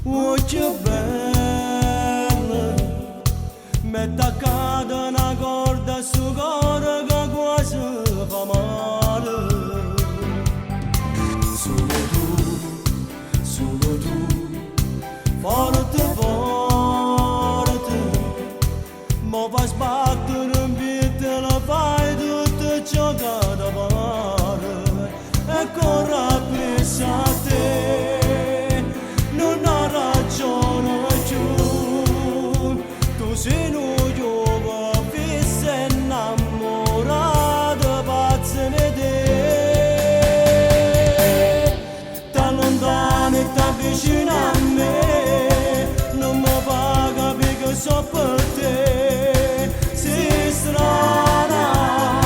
Oh, che bella, metta cada una corda su cora che quasi fa male. Solo tu, forte, forte, ma fai sbattere in vita, la fai tutto ciò che ti pare, e corra presso a te, non ha ragione più, tu sei nuova, fissa innamorata, pazza di te, da lontano e da vicino a me, non mi fa capire che so per te, sei strana,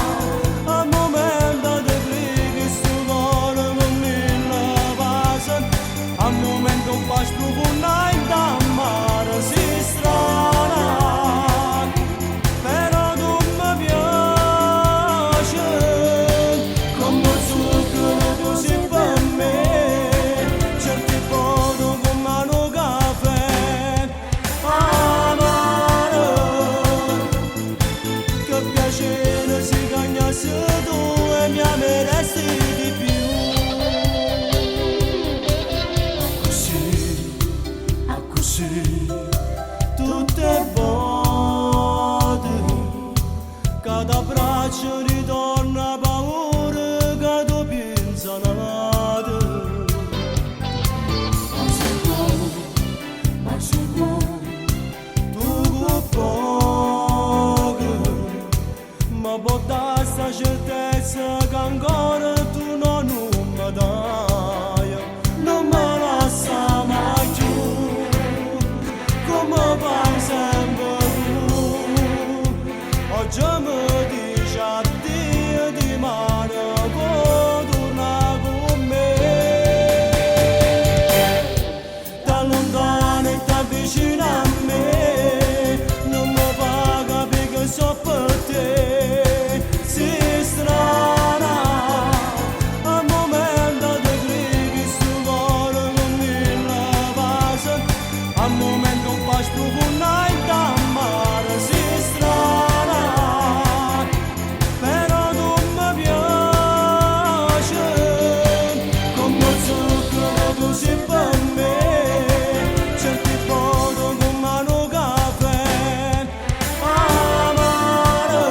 a momento ti preghi sto cuore con mille pace, a momento baci profonda in mare, sei strana, però tu mi piaci, come zucchero tu sei per me, certi foto come un caffè, amaro, che piacere si cagnasse tu e mi ameresti di più. Così, tutte volte, cada braccio ritorna paura che tu pensa nata. Ma si può, tu con poco, ma può dare sta certezza che ancora tu non mi dai, non me la sa mai più, come fai sempre tu, oggi mi dici addio di mano, puoi tornare con me, da lontano e da vicino a me, non mi fa capire che so per te, sei strana, a momento ti credi sto cuore con mille pace, a momento un bacio profonda in mare, sei strana, però tu mi piaci, come zucchero tu sei per me, certi foto come un caffè, amaro,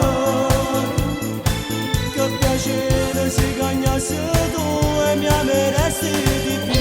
che piacere si cagnasse tu e mi ameresti di più.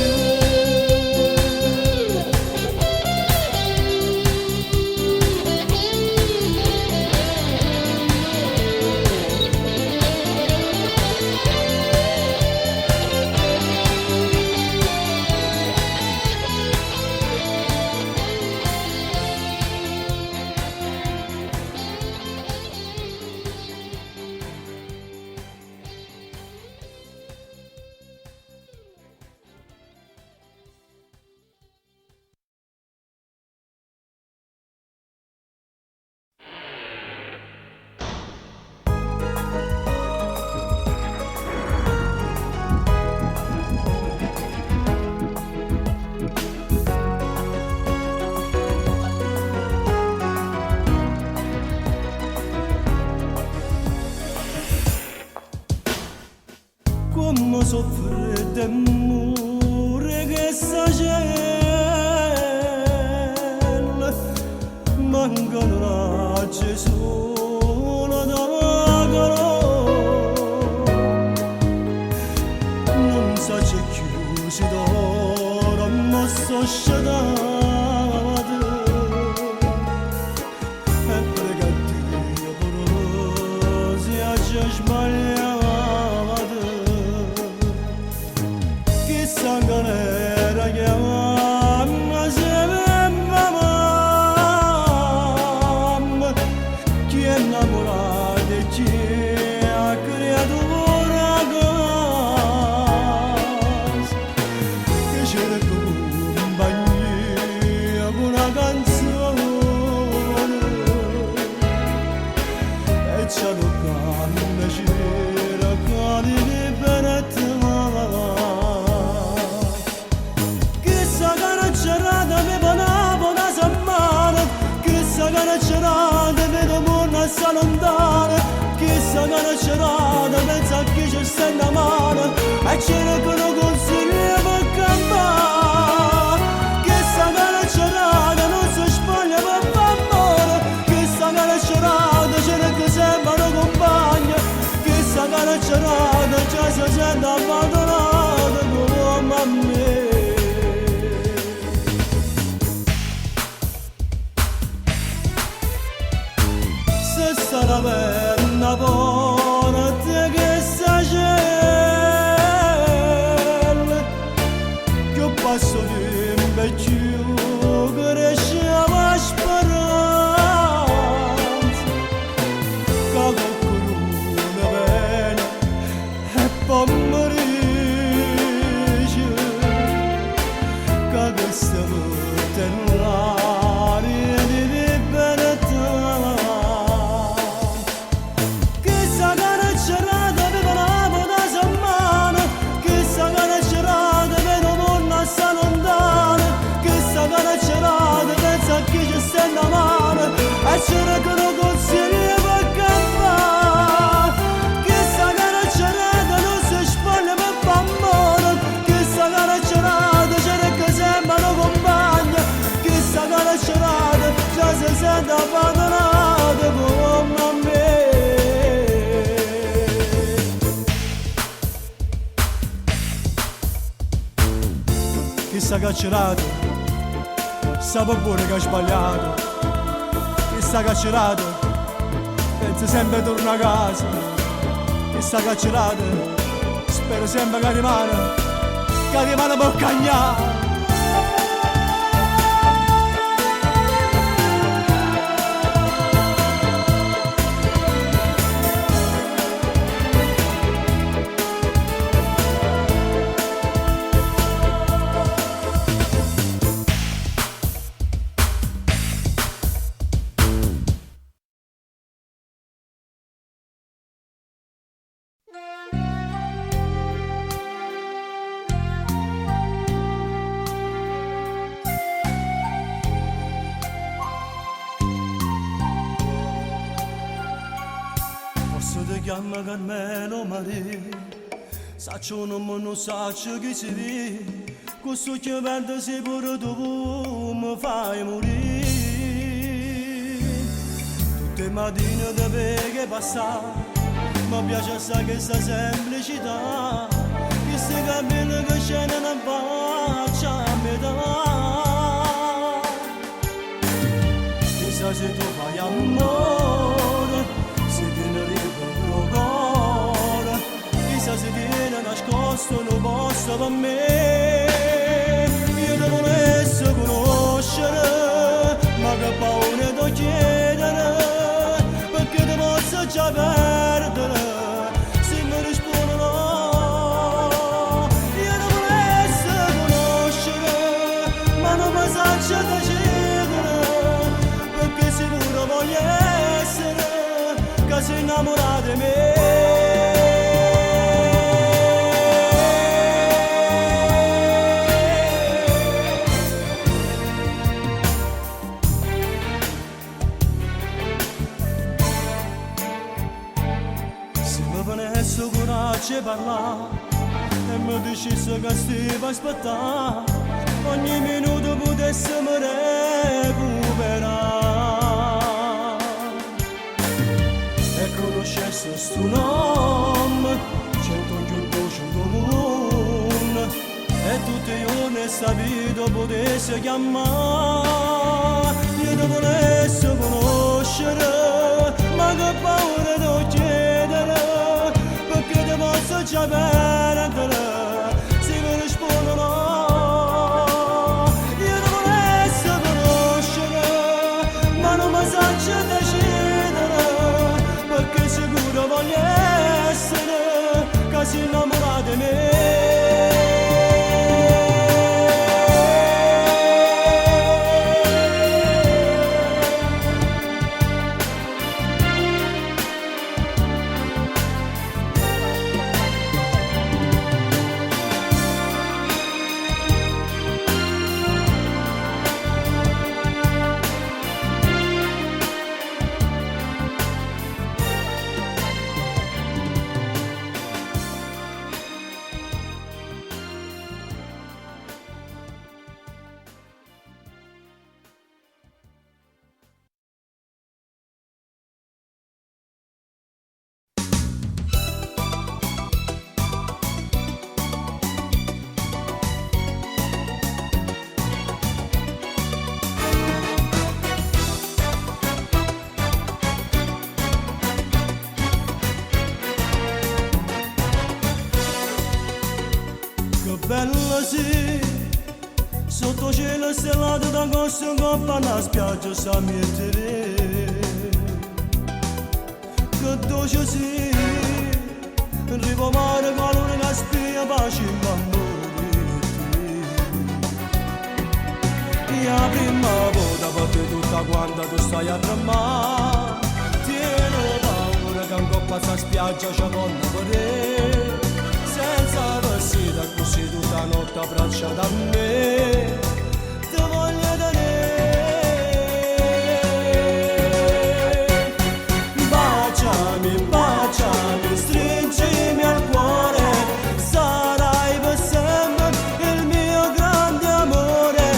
Come soffre d'amore che s'agella, mancano raggi solo da non sa c'è chiusi d'oro, ma so sciadate, e pregati pure si aggia sbagliate. Sanganera chiama se mamma, chi è innamorato e chi ha creatura casa, che c'è compagnia lontana, chissà che non c'è rada, pensa che ci sta una mano, e c'è che non consiglia per campare. Chissà che non c'è rada, non si spoglia per fare amore, chissà che non c'è rada, c'è che sembrano compagni, chissà che non c'è rada, già si sente abbandonata come a me. Sarà bella buona che sa cielo, che passo di invecchio cresce la speranza, che qualcuno viene e poi morisce, che questa volta è l'aria di libertà. C'era che non consiglia per campare, chissà che non c'è rada, non si spoglia per amore, chissà che non c'è rada, c'era che sembrano compagni, chissà che non c'è rada, già si sente abbandonata come a me. Chissà che c'è rada, sa pure che ha sbagliato, chissà caccerata, pensa sempre torna a casa, chissà caccerata, spero sempre che rimane per cagnare. Ti chiama Carmelo Maria, saccio non saccio chi si vede, questo che vende si pure tu mi fai morire. Tutte le mattine ti vedo passare, mi piace assai questa semplicità, questi capelli che c'è nella faccia a metà. Chissà se tu fai amore, se viene cuore, chissà se viene nascosto un posto per me. Io ti volessi conoscere, ma che paura ti chiedere, perché ti posso già perdere se mi rispondi no. Io ti volessi conoscere, ma non mi saccio decidere, perché sicuro voglio essere che sei innamorata di me. Se mi venesse coraggio di parlare e mi dicesse che stai per aspettare, ogni minuto potessimo recuperare e conoscesse sto nome, certo che un voce comune e tutti i giorni sta vita potesse chiamare. Io ti volessi conoscere, ma che paura di chiedere, perché ti posso già perdere se mi rispondo no. Io ti volessi conoscere, ma non mi saccio decidere, perché sicuro voglio essere che sei innamorata di me. Sotto cielo stellato d'agosto coppa una spiaggia sa mietere. Che dolce sì, arrivo mare calore che spia pace in bambini. La prima volta perché tutta quanta tu stai a tremare. Tieno paura che un coppa sta spiaggia ci voglio vedere. Senza vestita così tutta notte abbracciata a me. Ti voglio tenere. Baciami, baciami, stringimi al cuore. Sarai per sempre il mio grande amore.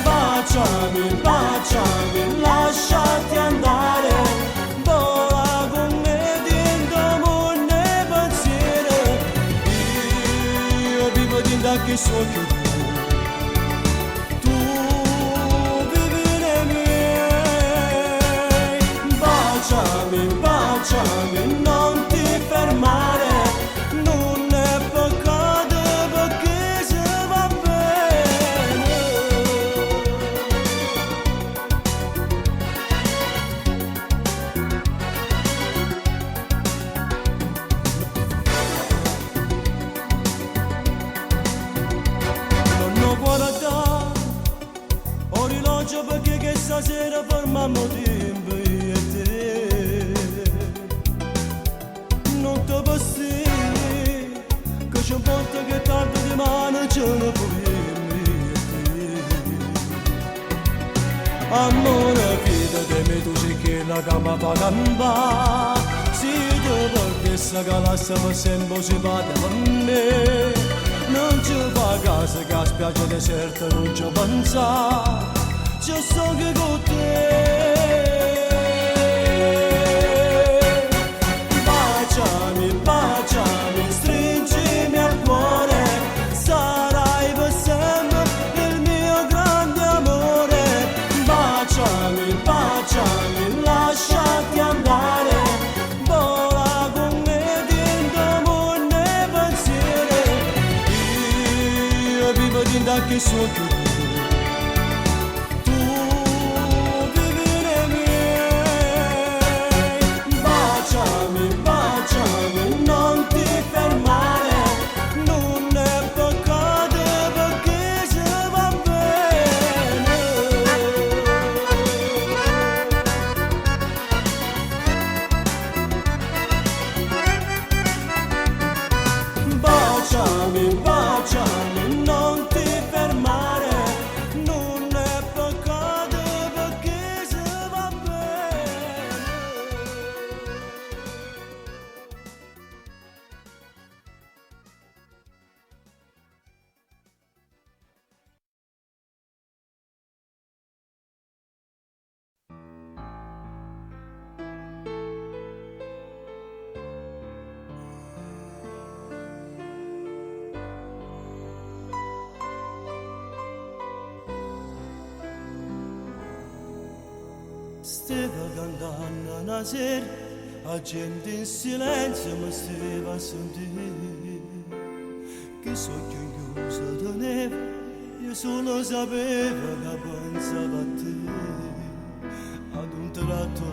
Baciami, baciami, lasciati andare. Vola con me dentro mondo pensiero. Io vivo dentro che sogno tu vivi nei miei. Baciami, baciami, non ti fermare. Non è peccato perché se va bene. Non ho guardato orologio perché che stasera fermiamo tempo io e te. Non ti passi che c'è un volta che tardi di mano ce ne potremmo io e te. Amore fidati di me tu sei che la cama fa campare. Si te perché sta calassa per sempre si batte per me. Non ci fa casa che a spiaggia deserta non ci pensa. Ci sto che con te. Baciami, baciami, stringimi al cuore. Sarai per sempre il mio grande amore. Baciami, baciami, lasciati andare. Vola con me dentro mondo pensiero. Io vivo dentro che sogno tu vivi nei miei. Baciami, baciami, non ti fermare. Non è peccato perché se va bene. Baciami, baciami, non ti fermare. Non è peccato perché se va bene. Stava cantando una sera, la gente in silenzio mi stava a sentire. Che sogno chiuso teneva, io solo sapevo che pensavo a te. Ad un tratto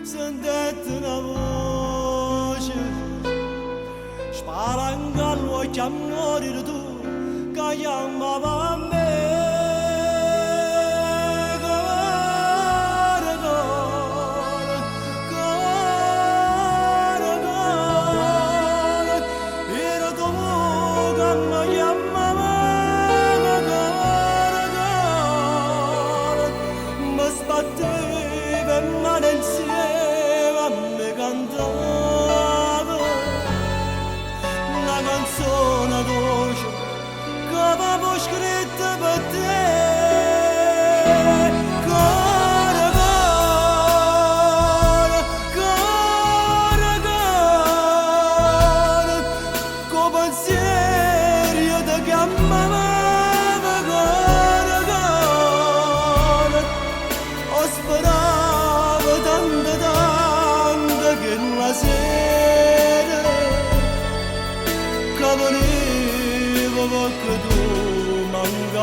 sentette una voce, sparangallo e chiamare tu, che chiamava me. Una canzone dolce che va a scrivere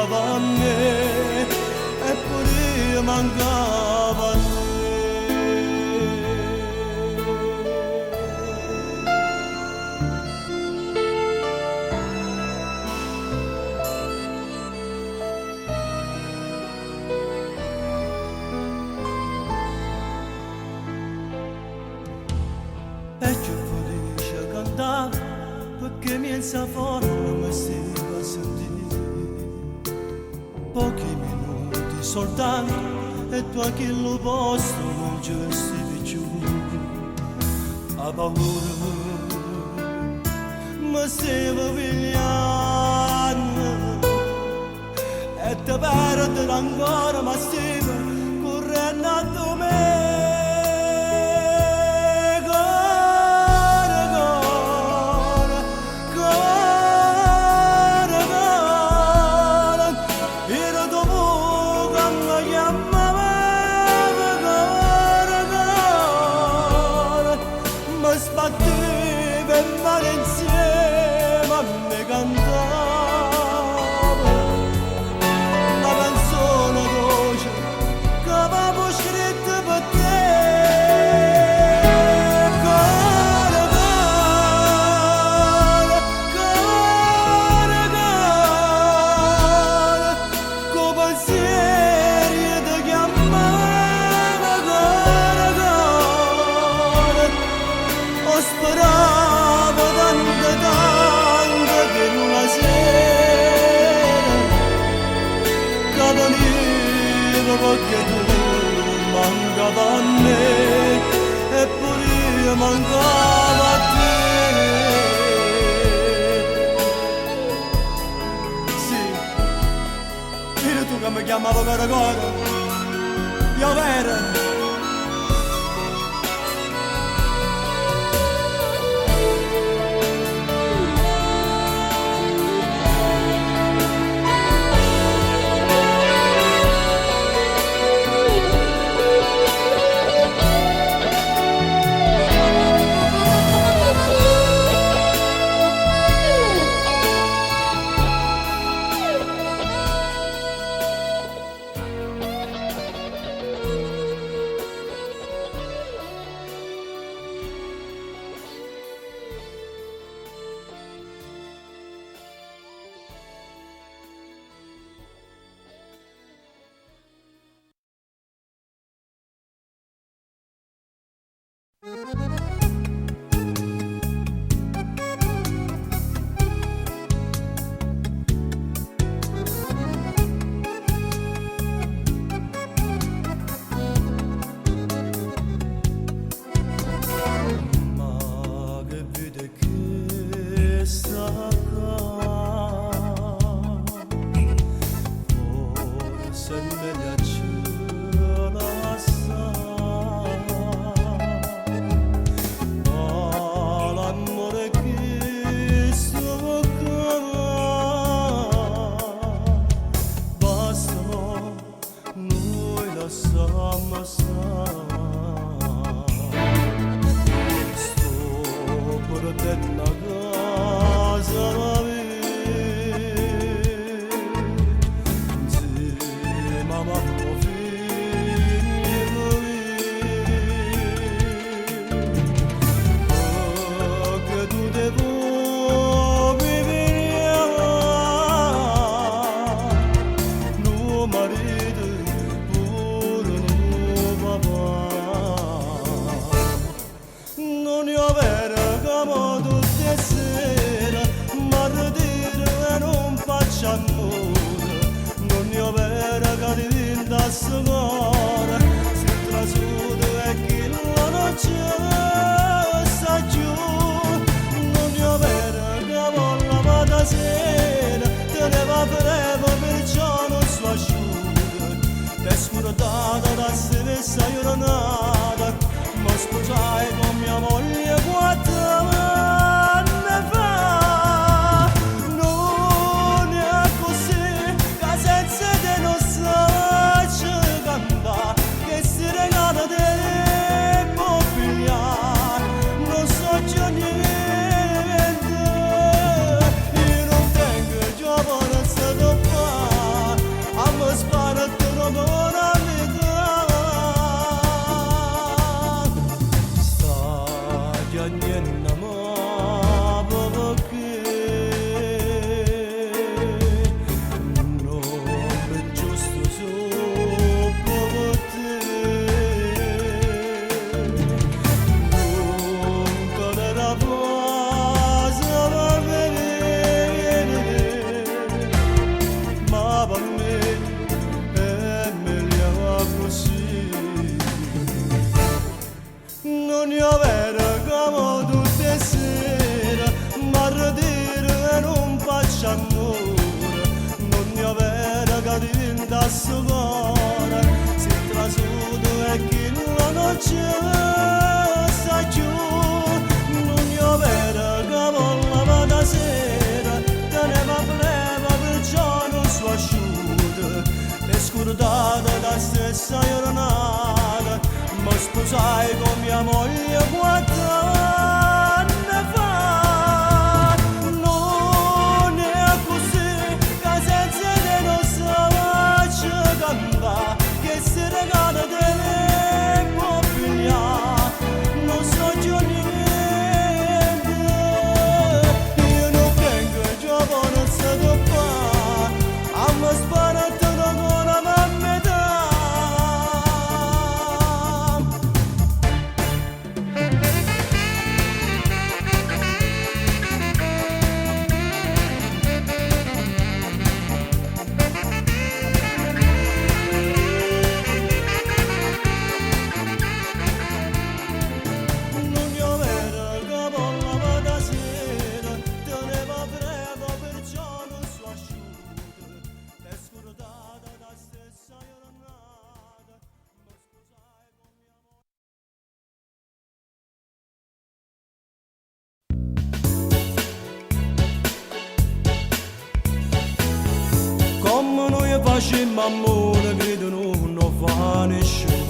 mancava a me, eppure io mancava a te. E più felice cantare perché miezza fuori non mi si va a sentire. Pochi minuti soltanto e tu a chi lo posto non ci vestivi più. A paura mi stavo pigliando e te perdere ancora ma stavo correndo a me. Sbatteva in mare insieme a me cantava una canzone dolce che avevo scritto per te. Cara, cara, cara, cara, con pensieri ti chiamava cara, cara. Speravo tanto tanto che una sera che veniva perché tu mancava a me eppure io mancava a te. Sì, eri tu che mi chiamava cara cara, io vero. Non ne avere che diventa sonora, si trasuda e chi non c'è sta giù. Non ne avere che vola vada sera, te ne va breve perciò non so asciuga. È scordata da se vessa giornata, ma sposai con mia moglie 4 anni fa. Che si regala te può pigliare, non so passo cuore, si trasudo e chi non c'è sa più, non io vedo che volevo da sera, teneva pleva perciò non so asciutto, e scordata da stessa giornata, mi sposai con mia moglie 4 anni fa. Non è così che senza te non si faccia cantare, che si regala te può pigliare, non so più niente. Io non vengo e gioco non so che fare, a me sparato ancora a metà. Non io vedo che volevo da sera, teneva breve perciò non so asciutto, e scordata da stessa giornata, mi sposai con mia moglie. Come noi facemmo amore, credo non fa nessuno.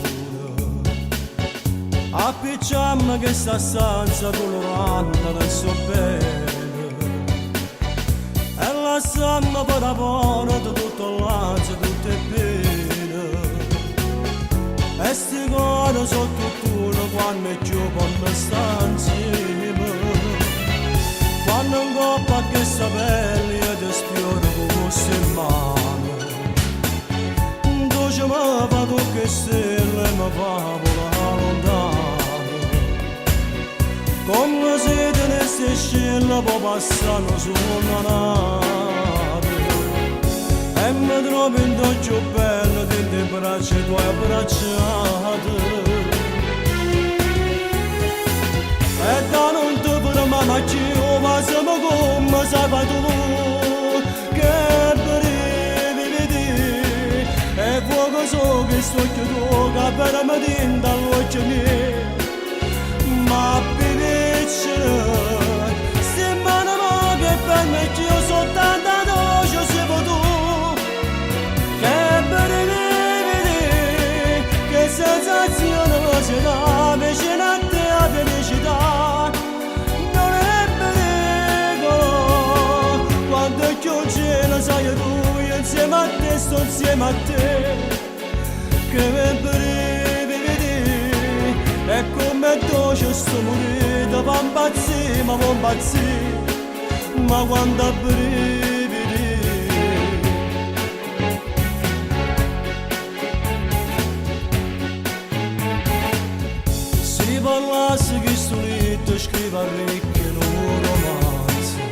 Appicciammo questa stanza colorata che so bene, e lasciammo per la porta tutto l'ansia, tutte è bene. E sti cuore sono tutt'uno quando è giù quando sta insieme. Quando in coppa a questa pelle io ti sfioro come se in mano, dolce mi fa tu che stelle mi fa volare lontano. Come se tenesse scella poi passano su una nave, e mi trovo in dolce bello delle braccia tue abbracciate. E da non ti per mamma io ma siamo come sai tu, che brevi vedi, e fuoco so che sto chiudo, che per me tinta l'occhio mio, ma piniccia, se mano che per me io soltanto doce siamo tu, che brevi vedi, che sensazione lo si dà, vicino a te la felicità. Non è pericolo, quando è più cielo sai tu, io insieme a te sto insieme a te, che brevi vedi, è come dolce sto morendo, va impazzire, ma va impazzire, ma quando brividi. Si parlasse che sto letto scrive a ricche in un romanzo,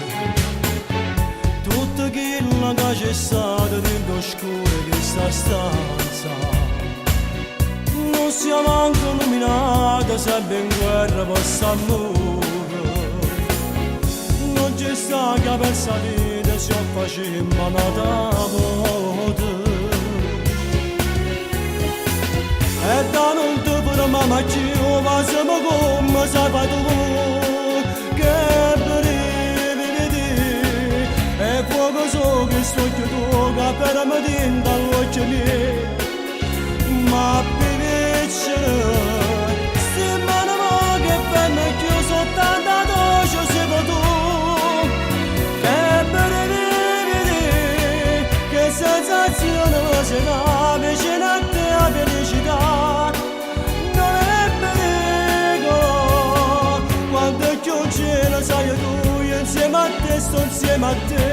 tutto quello che c'è stato dentro oscuro che sta stanza. Non siamo anche nominati, sempre in guerra per s'amore, non c'è sta che per salire si facemmo nata voce. E da non ti per mamma io ma siamo come sai tu, che brevi vedi, e fuoco so che sto chiudo, che per me tinta l'occhio mio, ma piniccia, se mano che per me io soltanto doce siamo tu, che brevi vedi, che sensazione lo si dà, vicino a te la felicità. Non è pericolo, quando è più cielo sai tu, io insieme a te sto insieme a te,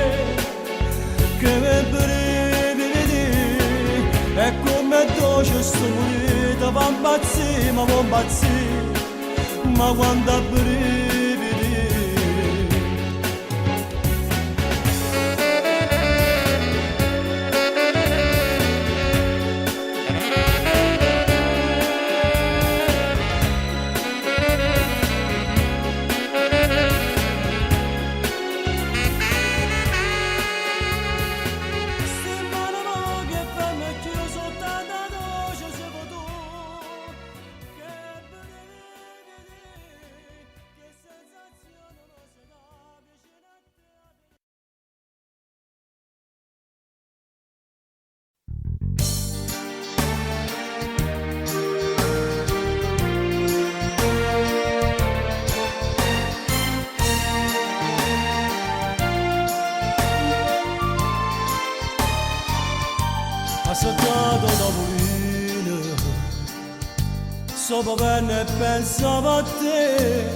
che brevi vedi, è come dolce sto morito, va impazzire, ma va impazzire, ma quando brividi. aspettato da morire, sopra venne e pensavo a te,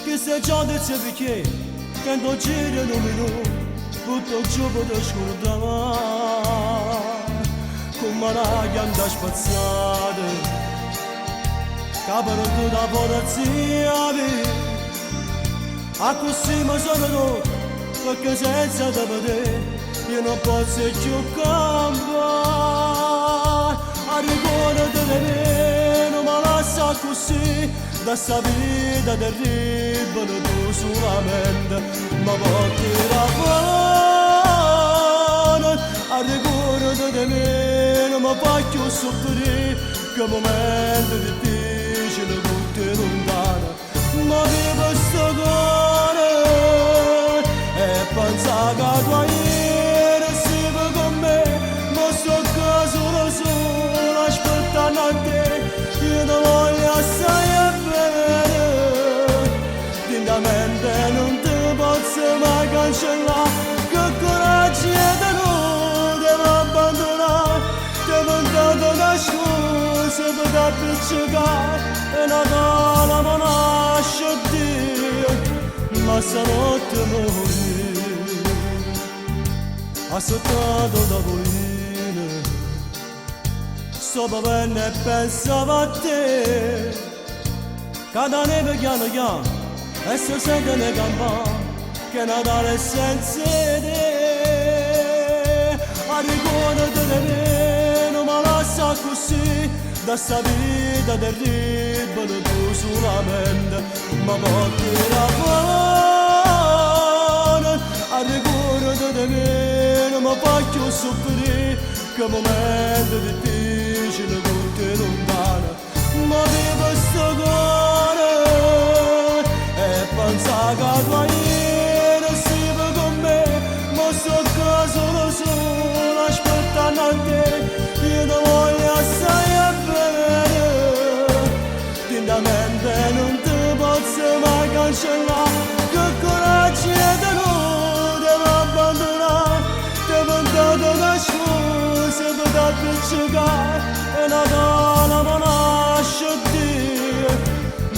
che se già detto perché, che non giro non mi do, tutto il giorno da scordare, come una ghianda spazzata, che per tutta polizia a così mi sono rotto, perché senza te vedere io non posso più cambiare. A ricordo di me non mi lascia così, da sta vita terribile tu solamente mi porti la buona. A ricordo di me non mi fa più soffrire, che momento difficile tutti lontano, ma vivo sto cuore e pensa che tu ieri sei con me, ma sto qua solo aspettando a te, io ti voglio assai bene, lentamente non ti posso mai cancellare, che coraggio è da noi, devo abbandonare, ti ho inventato una scusa per darti giocare, e Natale mi lascia Dio, ma stanotte morire, aspettato da morire, sto bevendo e pensavo a te, che da neve piano piano, e se sente le campane, che Natale è senza te, a ricordo di me, non mi lascia così, da sta vita terribile tu solamente mi porti la buona. A ricordo di me non mi fa più soffrire, che momento difficile tutti lontano, ma vivo sto cuore e pensa che tu ieri sei con me, ma sto qua solo aspettando a te, io ti voglio assai bene, lentamente non ti posso mai cancellare, che coraggio è da noi, devo abbandonare, ti ho inventato una scusa per darti giocare, e Natale mi lascia Dio,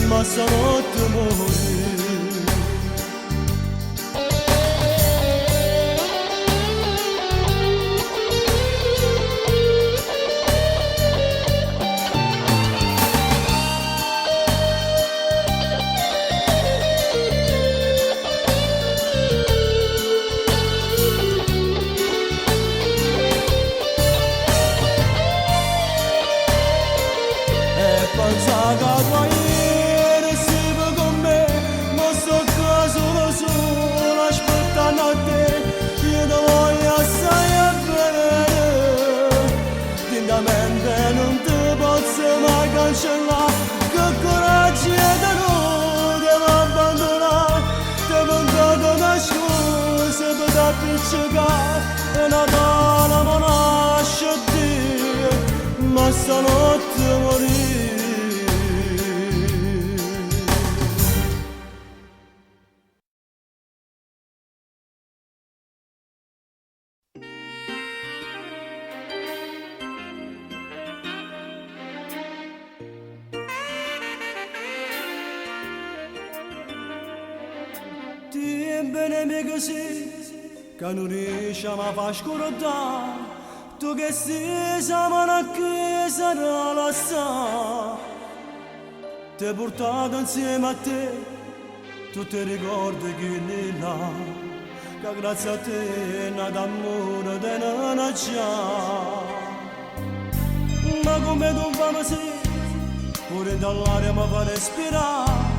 ma stanotte morire. Pensa che tu ieri sei con me, ma sto qua solo aspettando a te, io ti voglio assai bene, lentamente non ti posso mai cancellare, che coraggio è da noi, devo abbandonare, ti ho inventato una scusa per darti giocare, e Natale mi lascia Dio, ma stanotte morire. Bene me così, che non riesci a mi far scordare, tu che sei una chiesa dalla sta, ti hai portato insieme a te, tutti i ricordi che lì là, che grazie a te è nato amore di non già, ma come tu fai sì, pure dall'aria mi fa respirare,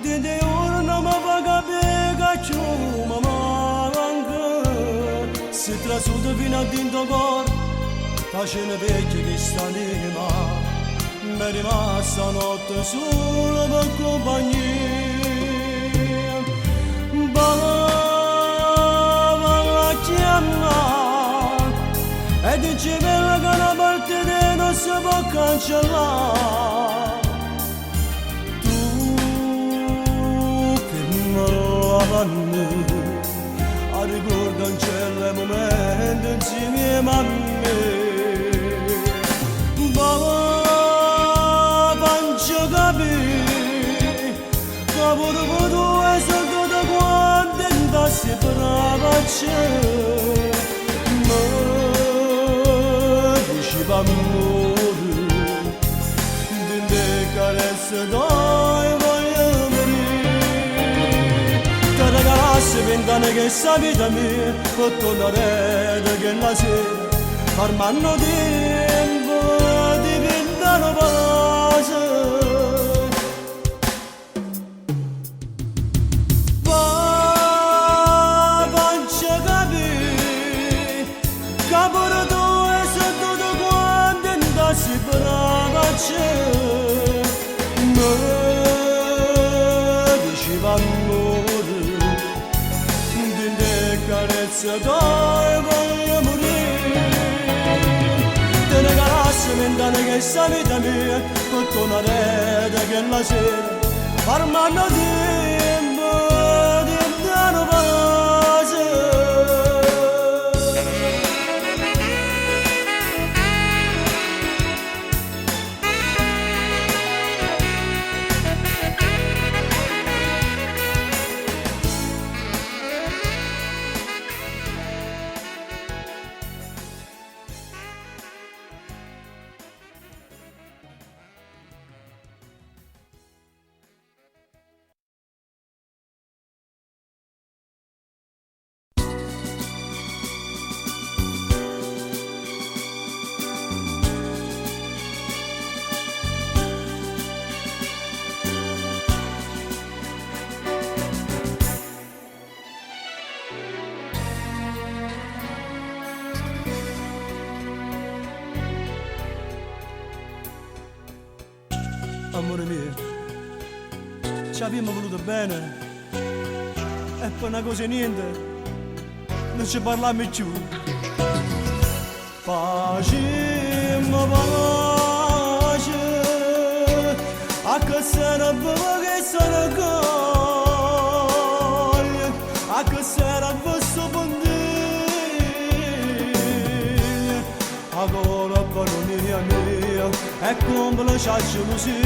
di te ora non mi fa capire che ciò mi manca, si trasuda fino a dentro cuore, facendo vecchie che sta anima, mi è rimasta notte solo per compagnia, balla la chiamare, e diceva che una parte di non si può cancellare. A ricordo un certo momento insieme a me, amore delle carezze dai voglio morire ti regalassi 20 anni che sa vita mia per tornare da che la sera farmanno tempo di pintare pace faccia capire capore tu e se tutto quanto andassi brava c'è me diceva amore delle carezze dai voglio morire ti regalassi 20 anni che sa vita mia per tornare da che la sera farmanno tempo di dare pace. Amore mio, ci abbiamo voluto bene e per una cosa e niente non ci parliamo più. Facciamo pace a che sarebbe che sono coglie a che sarebbe sto bondine a gola baronia mia e come la sciaccia così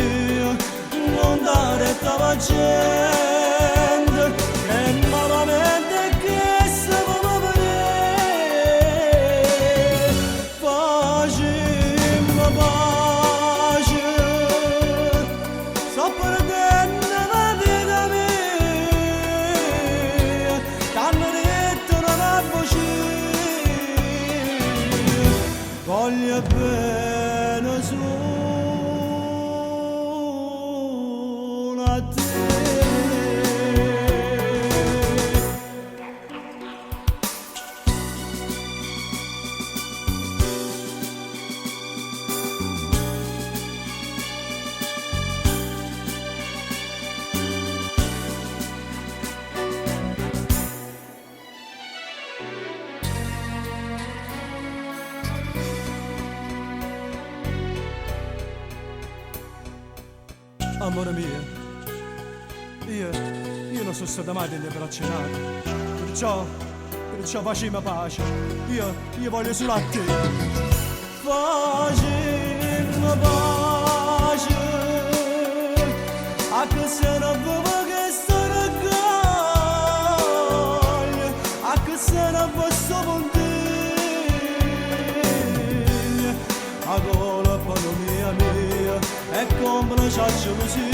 non dare tava gente che malamente che se vuole vedere facciamo pace sto perdendo la vita mia t'hanno detto non la voce voglio bene solo a te. Amore mio, io non sono stato mai delle braccia nate, perciò facciamo pace, io voglio solo a te. Facciamo pace, a che se non vuoi che sto raccoglie, a che se non posso montare, a gola panomia mia, e come la sciaccia così,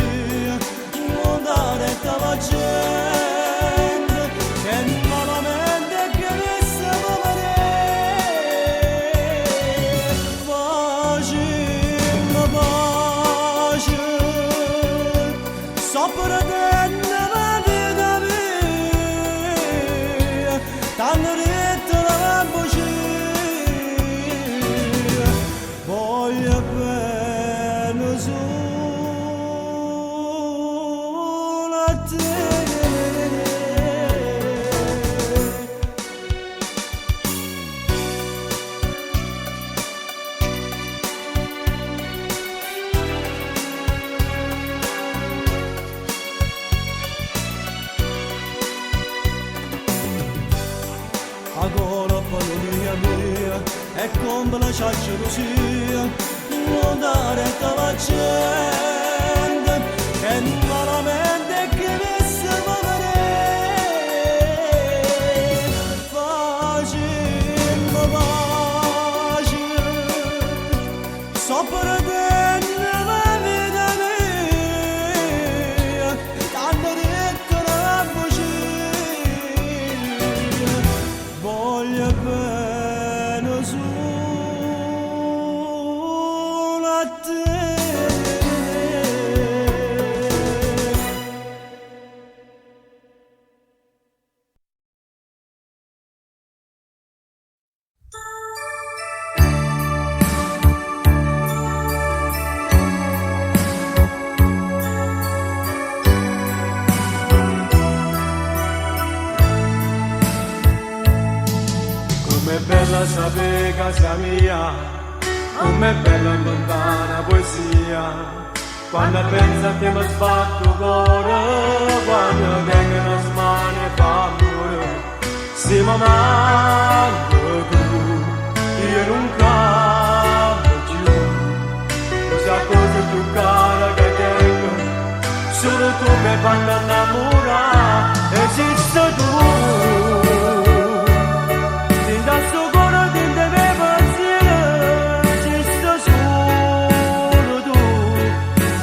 non dare tava gente, che malamente che mi stava vedere, facciamo pace, sto perdendo la vita mia, t'hanno detto la voce, voglio bene solo a te. A gola panomia mia e come la sciaccia così non dare tava gente che malamente che mi stava vedere Com'è bella sapere casa mia, com'è bella lontana poesia. Quando penso a te mi sbatto il cuore, quando vengono smane e fa amore. Se mi manco tu, io non cambio più. Questa cosa più cara che tengo, solo tu mi fanno innamorare, esiste tu.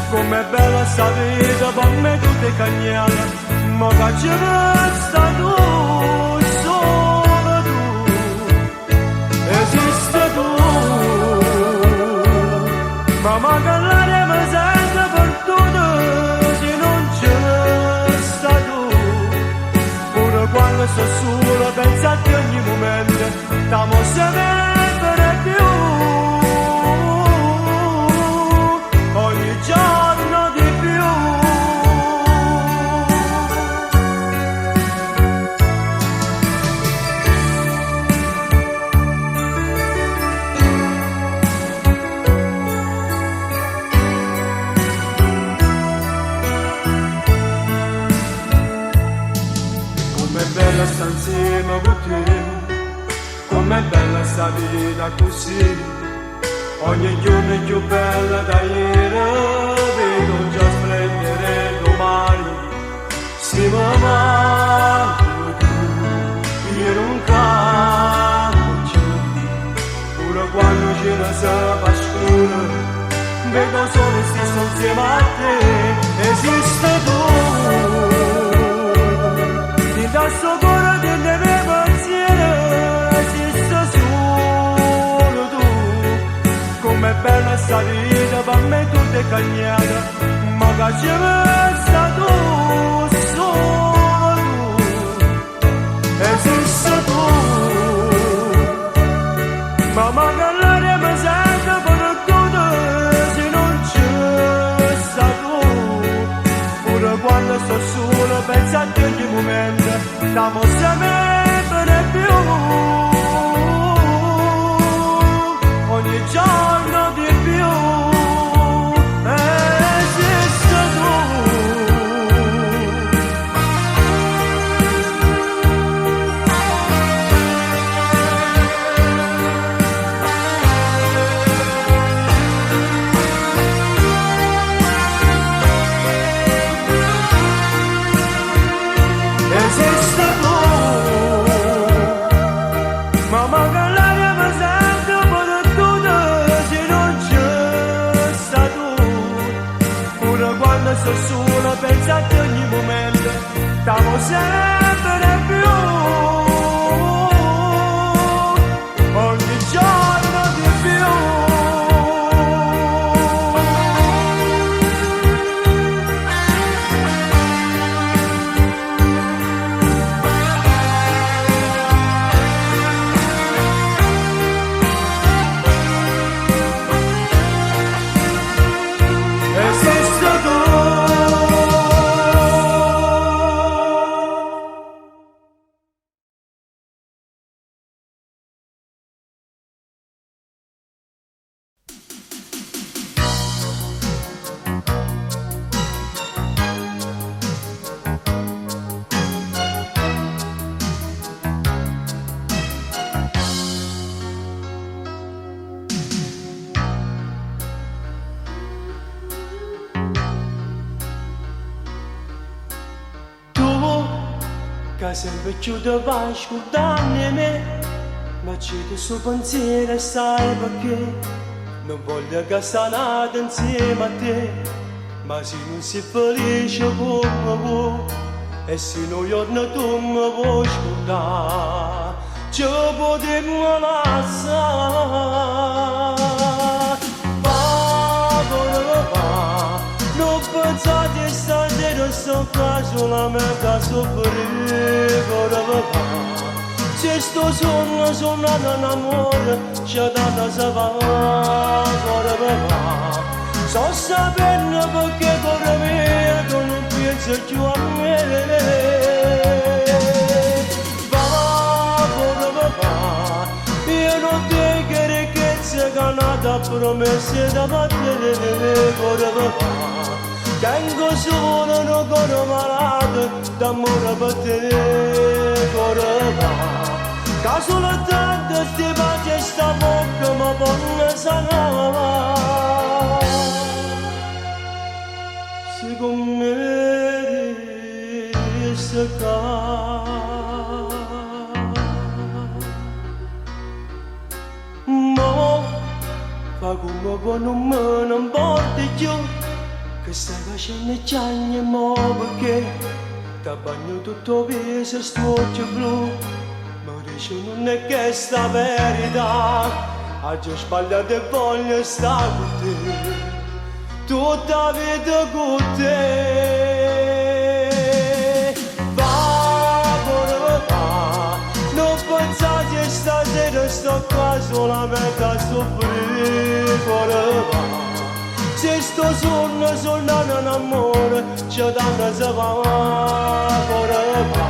Com'è bella sta vita per me tu te cagnala, ma che ci resta tu, solo tu, esiste tu. Ma magari l'aria mi sente perduta se non ci resta tu. Pure quando sto solo penso a te ogni momento, t'amo sempre più. Ogni giorno di più. Com'è bella sta insieme con te, com'è bella sta vita così. Ogni giorno è più bella da ieri, vedo già splendere domani. Se mi manco tu, io non cambio più. Pure quando ce ne si fa scuro, vedo solo stesso insieme a te, esiste tu. Ti dà sto cuore di deve pensiero, esiste solo tu. Com'è bella sta vita per me tu te cagnata, ma che ci resta tu, solo tu, esiste tu. Ma magari l'aria mi sente perduta se non ci sta tu. Pure quando sto solo penso a te ogni momento, t'amo sempre più. Ogni giorno di più, esiste tu. Esiste tu, ma magari l'aria mi sente perduta se non c'è sta tu. Pure quando sto solo penso a te ogni momento, t'amo sempre più. Ogni giorno di più. Che sempre più ti vai scordando me, ma c'è questo pensiero e sai perché non voglio che sta nata insieme a te, ma se non sei felice come vuoi e se un giorno tu mi vuoi scordare ci potremmo lasciare. resto qua solamente a soffrire papà. Se sto sonno suonando un amore c'è tanta sapore papà. So sapendo perché cuore mio tu non pensi più a me. Papà, io non ti chiedo che sia canata promesse da battere papà. Tengo solo un cuore malato d'amore per te, cuore va. Che solo tanto sti pace sta bocca ma buona sanava. Secondo me resta qua. Mo, fa come poi non me ne importa più. Che stai facendo gianni mo perché ti bagno tutto peso sto occhio blu. Ma dice non è che sta verità, oggi ho sbagliato e voglio stare con te, tutta vita con te. Va, non pensare che stasera sto qua solamente a soffrire, va. Se sto sonno suonando un amore c'è tanta sapore va.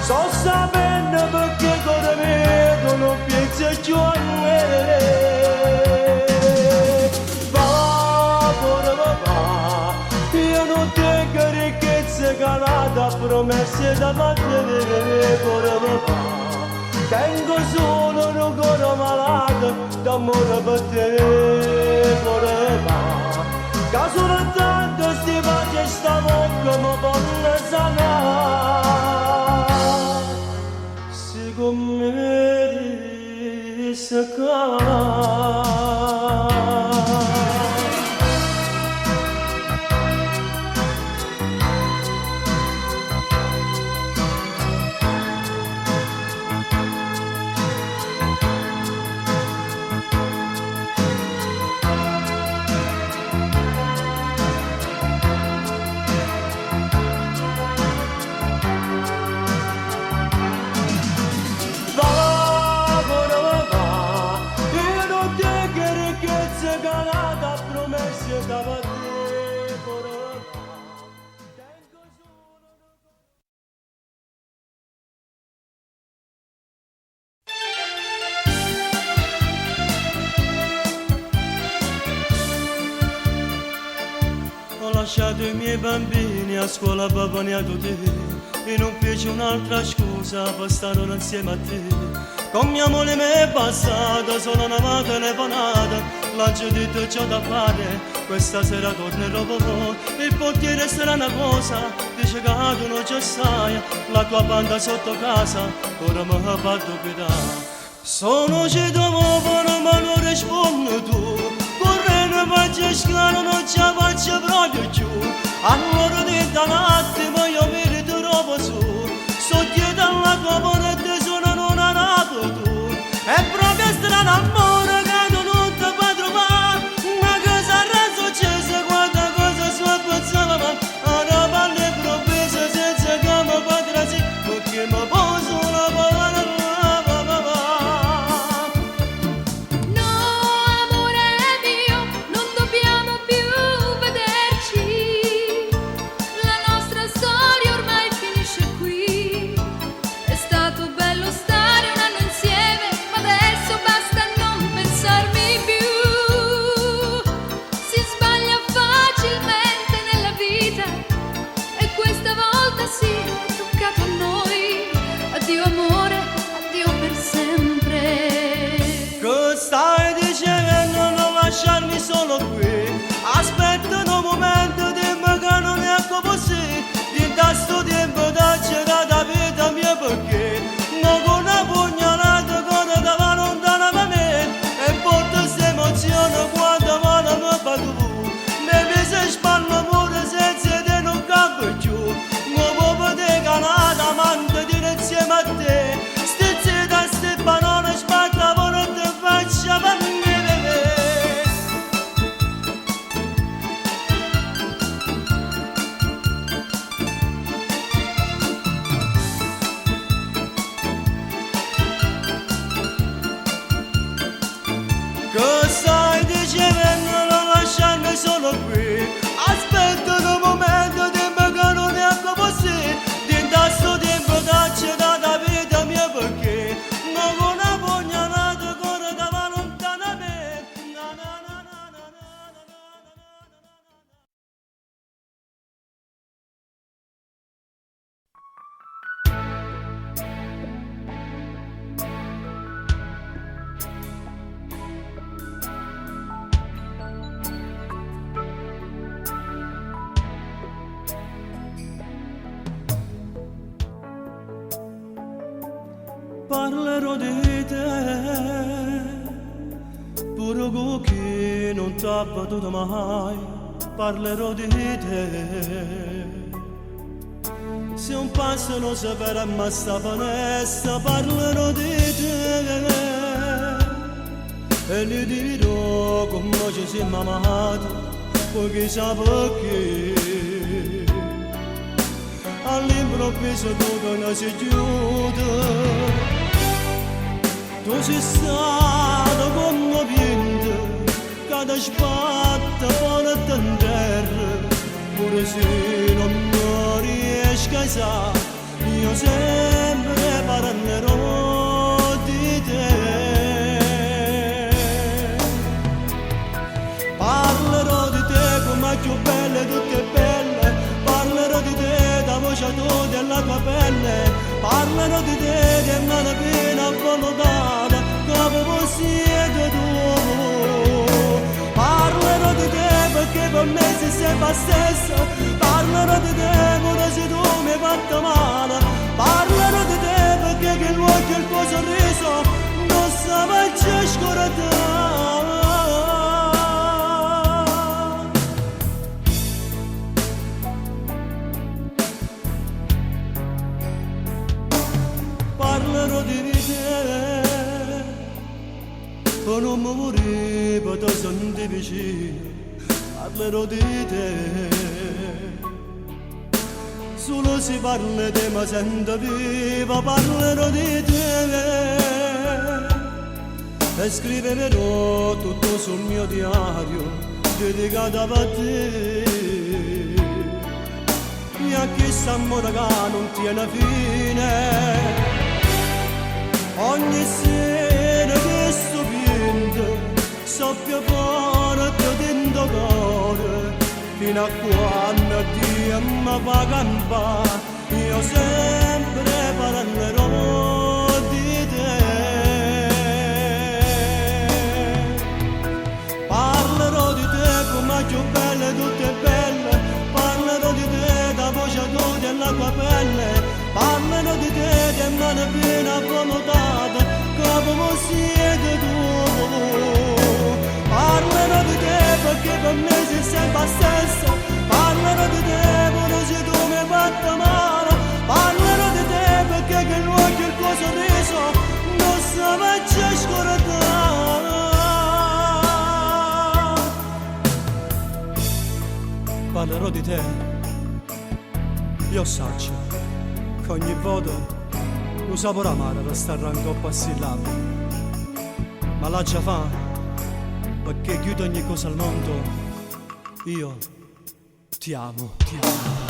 So sapendo perché cuore mio tu non pensi più a me. Va, io non ti chiedo ricchezza calata, promesse da battere va. Tengo solo un cuore malato d'amore per te, cuore va. Che solo tanto sti pace sta bocca ma buona sanà. Secondo me resta qua. Ho lasciato i miei bambini a scuola babaniato te e non feci un'altra scusa per stare insieme a te. Con mia moglie mi è passata, sono una telefonata, l'ho detto c'ho da fare, questa sera tornerò però. Il portiere sarà una cosa, dice che tu non ci stai, la tua banda sotto casa, ora mi fa dubitare. Sono citofono ma non rispondo tu, correndo faccio scalo non ci faccio proprio più. Allora dentro un attimo io mi ritrovo su, sto dietro alla tua porta e sono non nato tu. È proprio strano amore che tu non ti puoi trovare, ma cosa era successo quando cosa sua pensava, ma ora parli improvviso senza che mi potrà sì, perché mi poso una parola. Stai dicendo non lasciarmi solo qui, aspetta un momento, dimmi che non è così, di sto tempo da girare la vita mia perché non con una pugnalata che da va lontana da me e porto questa emozione quando mano mi fa tu, mi pesa spalla amore senza te non campo più, non può poter canare amante dire insieme a te, stizzi da sti banane spacca faccia per me. parlerò di te, pure con chi non t'ha battuto mai, parlerò di te. Se un passo non sapere ma sta finestra, parlerò di te e gli dirò come ci siamo amati, poi chissà perché all'improvviso tutto non si chiude. Tu sei stato commovente, che ti sbatte fuori da terra, pure se non mi riesco a sa, io sempre parlerò di te. Parlerò di te come più belle, tutte belle, parlerò di te da voce tua della tua pelle, parlerò di te che mi hanno appena volutata, come possiede tu. Parlerò di te perché per me sei sempre stessa, parlerò di te pure se tu mi hai fatto male, parlerò di te perché che l'occhio e il tuo sorriso non sa mai scordare. Parlerò di te, per non morire, per te senti vicino, parlerò di te. Solo se parli di me sento viva, parlerò di te. E scriverò tutto sul mio diario, dedicato a te. E a chi sta amore che non tiene fine. Ogni sera che sto piendo, so più forte dentro cuore, fino a quando Dio mi fa campare, io sempre parlerò di te. Parlerò di te come più belle, tutte belle, parlerò di te da voce tua della tua pelle, parlerò di te che mi hanno appena volutata, come siete tu. Parlerò di te perché per me sei sempre stessa, parlerò di te pure se tu mi hai fatto male, parlerò di te perché che l'occhio e il tuo sorriso non sa mai scordare. Parlerò di te, io saccio che ogni volta lo saprò amare per stare ancora a sillabi, ma la già fa perché chiudo ogni cosa al mondo, io ti amo, ti amo.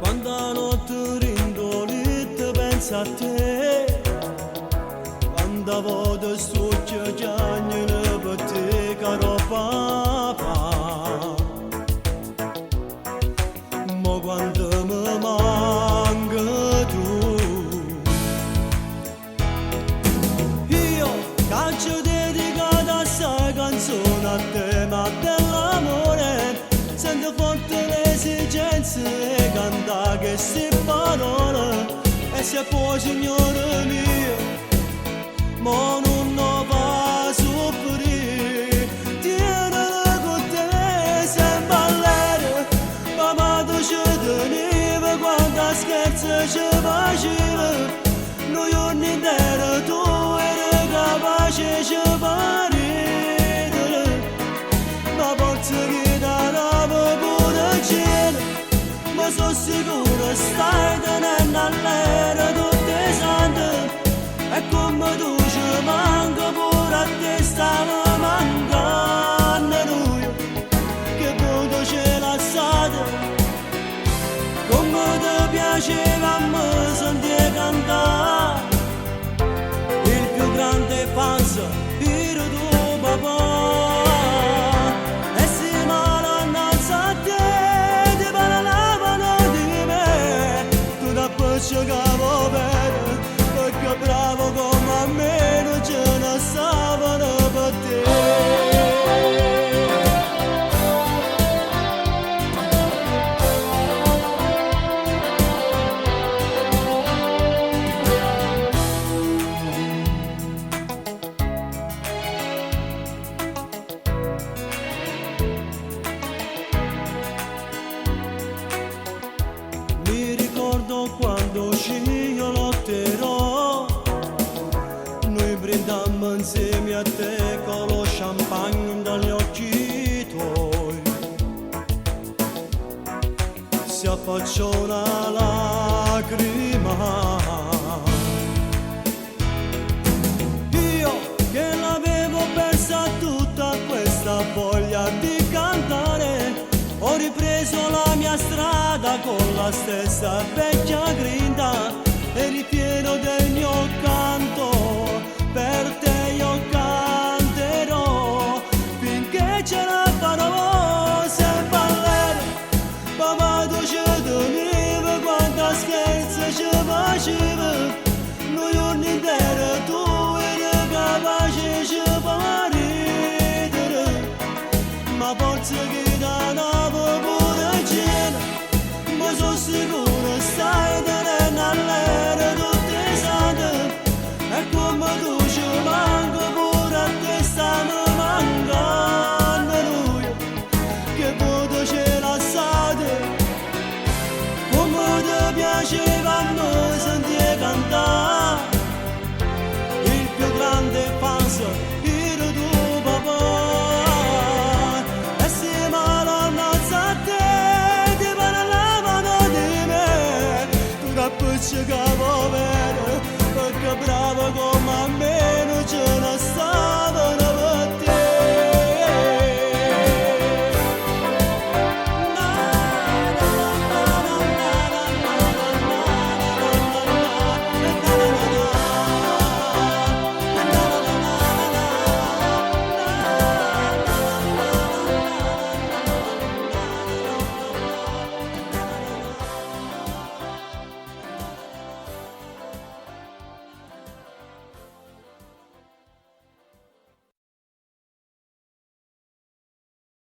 Quando notte rindolita pensa a te, quando voto stuccio chiagnolo per te caro papà, ma quando mi manca tu, io caccio dedicata a sta canzone a te, ma dell'amore sento forte l'esigenza e canta che si parole, e se può signore mio, ma non lo va a soffrire, tienila con te sempre all'aria, mamma tu ci teneva quando scherzo ci faceva, noi ogni intero tu eri capace ci paridere, ma forza che darava pure cielo, ma sono sicuro stai tenendo all'era tutte sante, e come tu ci manca pure a te. si affacciò una lacrima. Io che l'avevo persa tutta questa voglia di cantare, ho ripreso la mia strada con la stessa vecchia grinta e ripieno del mio canto, per te io canterò finché ce la farò. Sempre all'era, papà tu ci tenevi, quanta scherzi ci facevi, noi giorni interi tu eri capace ci fa ridere, ma forse che da nave pure cena, ma sono sicuro